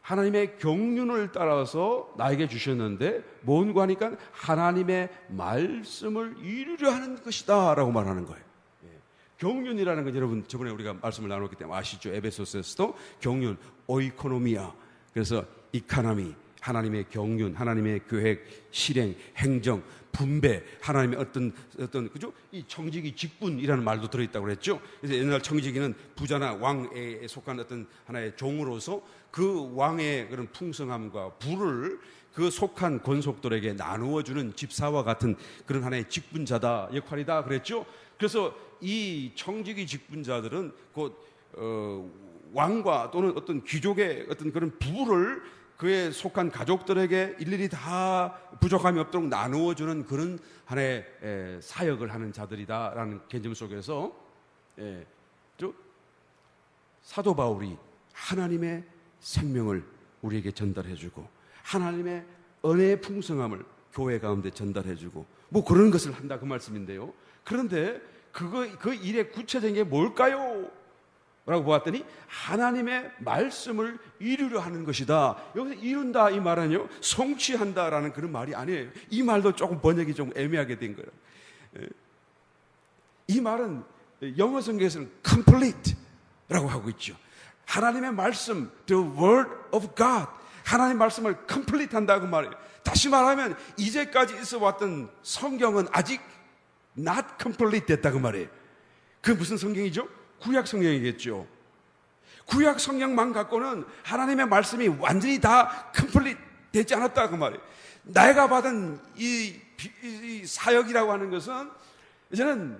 하나님의 경륜을 따라서 나에게 주셨는데 뭔가 하니까 하나님의 말씀을 이루려 하는 것이다 라고 말하는 거예요. 경륜이라는 건 여러분 저번에 우리가 말씀을 나눴기 때문에 아시죠? 에베소서에서도 경륜, 오이코노미아. 그래서 이카나미, 하나님의 경륜, 하나님의 계획, 실행, 행정, 분배, 하나님의 어떤 그죠? 이 청지기 직분이라는 말도 들어있다고 그랬죠. 그래서 옛날 청지기는 부자나 왕에 속한 어떤 하나의 종으로서 그 왕의 그런 풍성함과 부를 그 속한 권속들에게 나누어주는 집사와 같은 그런 하나의 직분자다 역할이다 그랬죠. 그래서 이 청지기 직분자들은 곧 왕과 또는 어떤 귀족의 어떤 그런 부를 그에 속한 가족들에게 일일이 다 부족함이 없도록 나누어주는 그런 하나의 사역을 하는 자들이다라는 개념 속에서 사도 바울이 하나님의 생명을 우리에게 전달해주고 하나님의 은혜의 풍성함을 교회 가운데 전달해주고 뭐 그런 것을 한다 그 말씀인데요. 그런데 그 일의 구체적인 게 뭘까요? 라고 보았더니 하나님의 말씀을 이루려 하는 것이다. 여기서 이룬다 이 말은요 성취한다라는 그런 말이 아니에요. 이 말도 조금 번역이 좀 애매하게 된 거예요. 이 말은 영어 성경에서는 complete라고 하고 있죠. 하나님의 말씀, the word of God, 하나님의 말씀을 complete 한다고 말해요. 다시 말하면 이제까지 있어 왔던 성경은 아직 not complete 됐다고 말해요. 그 무슨 성경이죠? 구약 성경이겠죠. 구약 성경만 갖고는 하나님의 말씀이 완전히 다 컴플릿 되지 않았다 그 말이에요. 내가 받은 이 사역이라고 하는 것은 이제는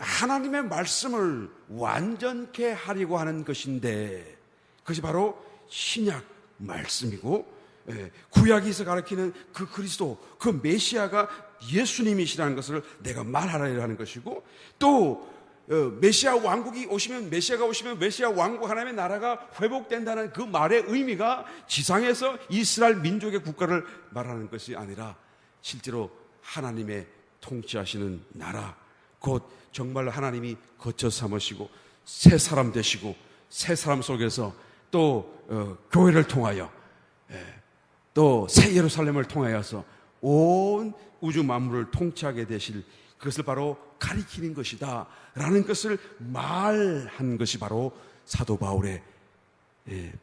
하나님의 말씀을 완전케 하려고 하는 것인데 그것이 바로 신약 말씀이고 구약에서 가르치는 그 그리스도, 그 메시아가 예수님이시라는 것을 내가 말하려 하는 것이고 또 메시아 왕국이 오시면 메시아가 오시면 메시아 왕국 하나님의 나라가 회복된다는 그 말의 의미가 지상에서 이스라엘 민족의 국가를 말하는 것이 아니라 실제로 하나님의 통치하시는 나라 곧 정말 하나님이 거처 삼으시고 새 사람 되시고 새 사람 속에서 또 교회를 통하여 또 새 예루살렘을 통하여서 온 우주 만물을 통치하게 되실 그것을 바로 가리키는 것이다 라는 것을 말한 것이 바로 사도 바울의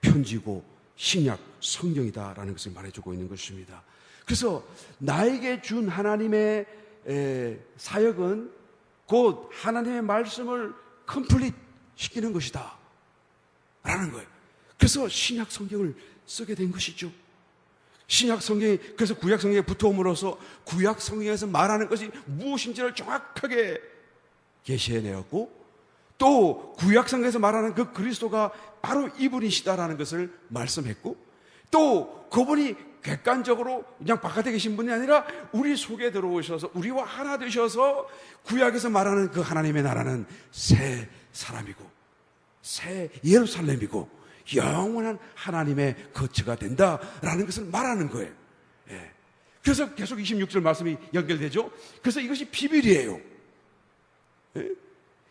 편지고 신약 성경이다 라는 것을 말해주고 있는 것입니다. 그래서 나에게 준 하나님의 사역은 곧 하나님의 말씀을 컴플릿 시키는 것이다 라는 거예요. 그래서 신약 성경을 쓰게 된 것이죠. 신약 성경이 그래서 구약 성경에 붙어옴으로써 구약 성경에서 말하는 것이 무엇인지를 정확하게 계시해내었고 또 구약 성경에서 말하는 그 그리스도가 바로 이분이시다라는 것을 말씀했고 또 그분이 객관적으로 그냥 바깥에 계신 분이 아니라 우리 속에 들어오셔서 우리와 하나 되셔서 구약에서 말하는 그 하나님의 나라는 새 사람이고 새 예루살렘이고 영원한 하나님의 거처가 된다라는 것을 말하는 거예요. 그래서 계속 26절 말씀이 연결되죠. 그래서 이것이 비밀이에요.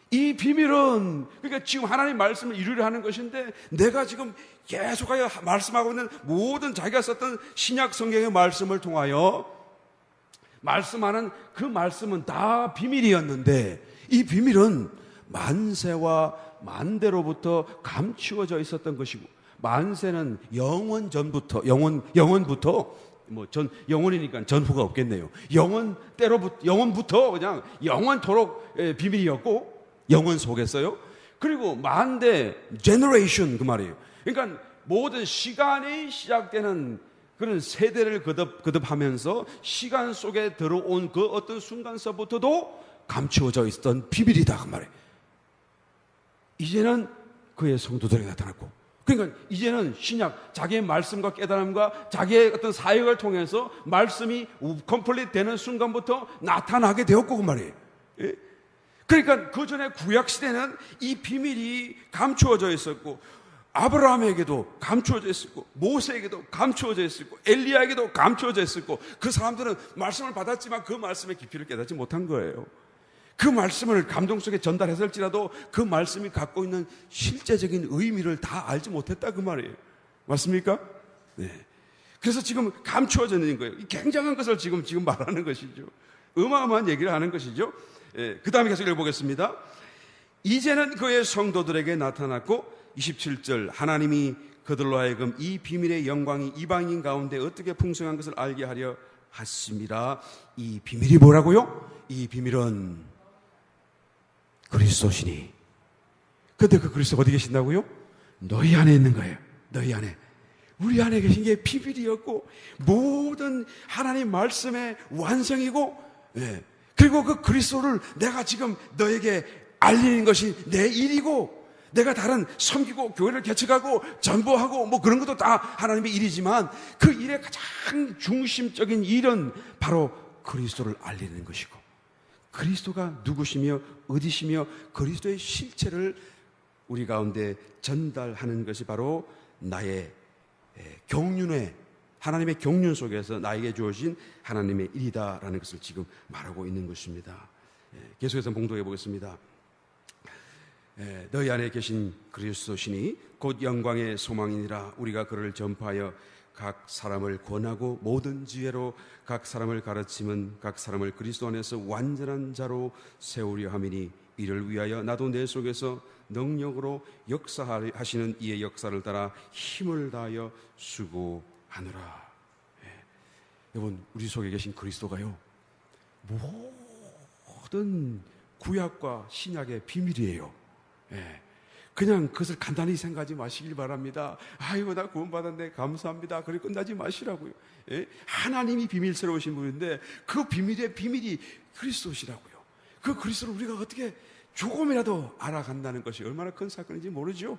이 비밀은 그러니까 지금 하나님 말씀을 이루려 하는 것인데 내가 지금 계속하여 말씀하고 있는 모든 자기가 썼던 신약 성경의 말씀을 통하여 말씀하는 그 말씀은 다 비밀이었는데 이 비밀은 만세와 만대로부터 감추어져 있었던 것이고 만세는 영원 전부터 영원부터 뭐 영원이니까 전후가 없겠네요. 영원부터 그냥 영원토록 비밀이었고 영원 속에서요. 그리고 만대 generation 그 말이에요. 그러니까 모든 시간이 시작되는 그런 세대를 거듭하면서 시간 속에 들어온 그 어떤 순간서부터도 감추어져 있었던 비밀이다 그 말이에요. 이제는 그의 성도들이 나타났고 그러니까 이제는 신약 자기의 말씀과 깨달음과 자기의 어떤 사역을 통해서 말씀이 컴플릿 되는 순간부터 나타나게 되었고 그 말이에요. 그러니까 그 전에 구약 시대는 이 비밀이 감추어져 있었고 아브라함에게도 감추어져 있었고 모세에게도 감추어져 있었고 엘리야에게도 감추어져 있었고 그 사람들은 말씀을 받았지만 그 말씀의 깊이를 깨닫지 못한 거예요. 그 말씀을 감동 속에 전달했을지라도 그 말씀이 갖고 있는 실제적인 의미를 다 알지 못했다 그 말이에요. 맞습니까? 네. 그래서 지금 감추어져 있는 거예요. 굉장한 것을 지금 말하는 것이죠. 어마어마한 얘기를 하는 것이죠. 그 다음에 계속 읽어보겠습니다. 이제는 그의 성도들에게 나타났고 27절 하나님이 그들로 하여금 이 비밀의 영광이 이방인 가운데 어떻게 풍성한 것을 알게 하려 하심이라. 이 비밀이 뭐라고요? 이 비밀은 그리스도시니. 근데 그 그리스도가 어디 계신다고요? 너희 안에 있는 거예요. 너희 안에. 우리 안에 계신 게 비밀이었고 모든 하나님 말씀의 완성이고, 그리고 그 그리스도를 내가 지금 너에게 알리는 것이 내 일이고, 내가 다른 섬기고 교회를 개척하고 전부하고 뭐 그런 것도 다 하나님의 일이지만 그 일의 가장 중심적인 일은 바로 그리스도를 알리는 것이고, 그리스도가 누구시며 어디시며 그리스도의 실체를 우리 가운데 전달하는 것이 바로 나의 경륜의, 하나님의 경륜 속에서 나에게 주어진 하나님의 일이다라는 것을 지금 말하고 있는 것입니다. 계속해서 봉독해 보겠습니다. 너희 안에 계신 그리스도시니 곧 영광의 소망이니라. 우리가 그를 전파하여 각 사람을 권하고 모든 지혜로 각 사람을 가르치면 각 사람을 그리스도 안에서 완전한 자로 세우려 함이니 이를 위하여 나도 내 속에서 능력으로 역사하시는 이의 역사를 따라 힘을 다하여 수고하노라. 여러분, 우리 속에 계신 그리스도가요, 모든 구약과 신약의 비밀이에요. 그냥 그것을 간단히 생각하지 마시길 바랍니다. 아이고, 나 구원받았네, 감사합니다. 그래 끝나지 마시라고요. 하나님이 비밀스러우신 분인데 그 비밀의 비밀이 그리스도시라고요. 그 그리스도를 우리가 어떻게 조금이라도 알아간다는 것이 얼마나 큰 사건인지 모르죠.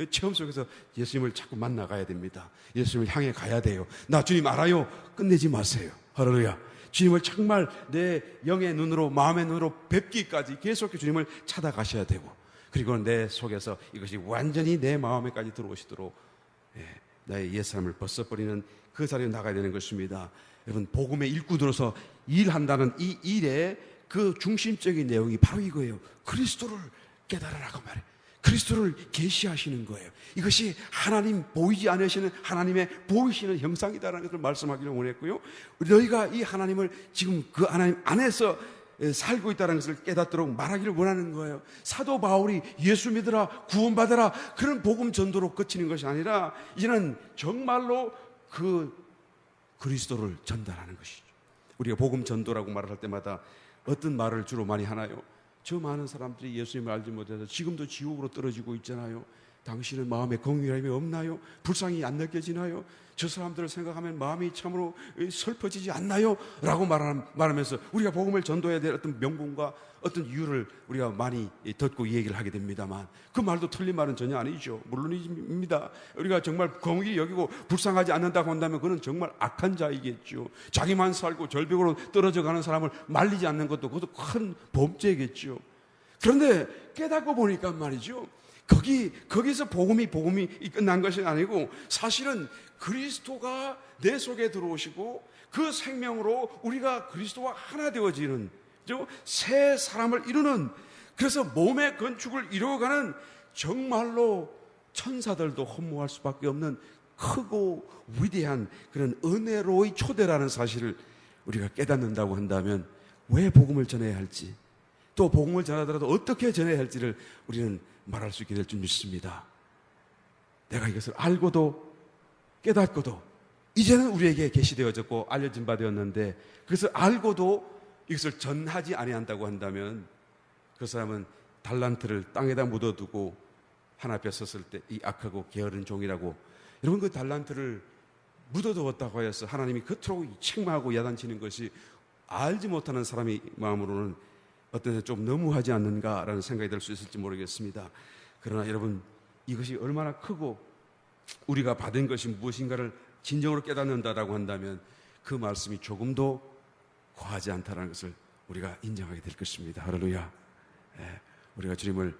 체험 속에서 예수님을 자꾸 만나가야 됩니다. 예수님을 향해 가야 돼요. 나 주님 알아요. 끝내지 마세요. 할렐루야. 주님을 정말 내 영의 눈으로, 마음의 눈으로 뵙기까지 계속 주님을 찾아가셔야 되고, 그리고 내 속에서 이것이 완전히 내 마음에까지 들어오시도록 나의 옛사람을 벗어버리는 그 자리에 나가야 되는 것입니다. 여러분, 복음의 일꾼으로서 일한다는 이 일의 그 중심적인 내용이 바로 이거예요. 그리스도를 깨달으라고 말해요. 그리스도를 계시하시는 거예요. 이것이 하나님 보이지 않으시는 하나님의 보이시는 형상이다라는 것을 말씀하기를 원했고요. 너희가 이 하나님을 지금 그 하나님 안에서 살고 있다는 것을 깨닫도록 말하기를 원하는 거예요. 사도 바울이 예수 믿으라, 구원받아라, 그런 복음 전도로 그치는 것이 아니라 이제는 정말로 그 그리스도를 전달하는 것이죠. 우리가 복음 전도라고 말을 할 때마다 어떤 말을 주로 많이 하나요? 저 많은 사람들이 예수님을 알지 못해서 지금도 지옥으로 떨어지고 있잖아요. 당신은 마음에 긍휼함이 없나요? 불쌍히 안 느껴지나요? 저 사람들을 생각하면 마음이 참으로 슬퍼지지 않나요? 라고 말하면서 우리가 복음을 전도해야 될 어떤 명분과 어떤 이유를 우리가 많이 듣고 이 얘기를 하게 됩니다만, 그 말도 틀린 말은 전혀 아니죠. 물론입니다. 우리가 정말 긍휼히 여기고 불쌍하지 않는다고 한다면 그는 정말 악한 자이겠죠. 자기만 살고 절벽으로 떨어져 가는 사람을 말리지 않는 것도 그것도 큰 범죄겠죠. 그런데 깨닫고 보니까 말이죠, 거기서 복음이 끝난 것이 아니고 사실은 그리스도가 내 속에 들어오시고 그 생명으로 우리가 그리스도와 하나 되어지는 새 사람을 이루는, 그래서 몸의 건축을 이루어가는 정말로 천사들도 허무할 수밖에 없는 크고 위대한 그런 은혜로의 초대라는 사실을 우리가 깨닫는다고 한다면 왜 복음을 전해야 할지, 또 복음을 전하더라도 어떻게 전해야 할지를 우리는 말할 수 있게 될 줄 믿습니다. 내가 이것을 알고도 깨닫고도 이제는 우리에게 계시되어졌고 알려진 바 되었는데 그것을 알고도 이것을 전하지 아니한다고 한다면 그 사람은 달란트를 땅에다 묻어두고 하나 앞에 섰을 때 이 악하고 게으른 종이라고, 여러분, 그 달란트를 묻어두었다고 하여서 하나님이 그토록 책망하고 야단치는 것이 알지 못하는 사람의 마음으로는 어떤 데 좀 너무하지 않는가라는 생각이 들 수 있을지 모르겠습니다. 그러나 여러분, 이것이 얼마나 크고 우리가 받은 것이 무엇인가를 진정으로 깨닫는다라고 한다면 그 말씀이 조금도 과하지 않다는 것을 우리가 인정하게 될 것입니다. 할렐루야. 우리가 주님을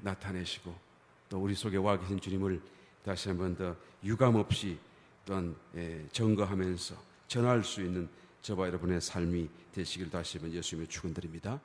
나타내시고 또 우리 속에 와 계신 주님을 다시 한번 더 유감없이 또한 증거하면서 전할 수 있는 저와 여러분의 삶이 되시길 다시 한번 예수님의 축원드립니다.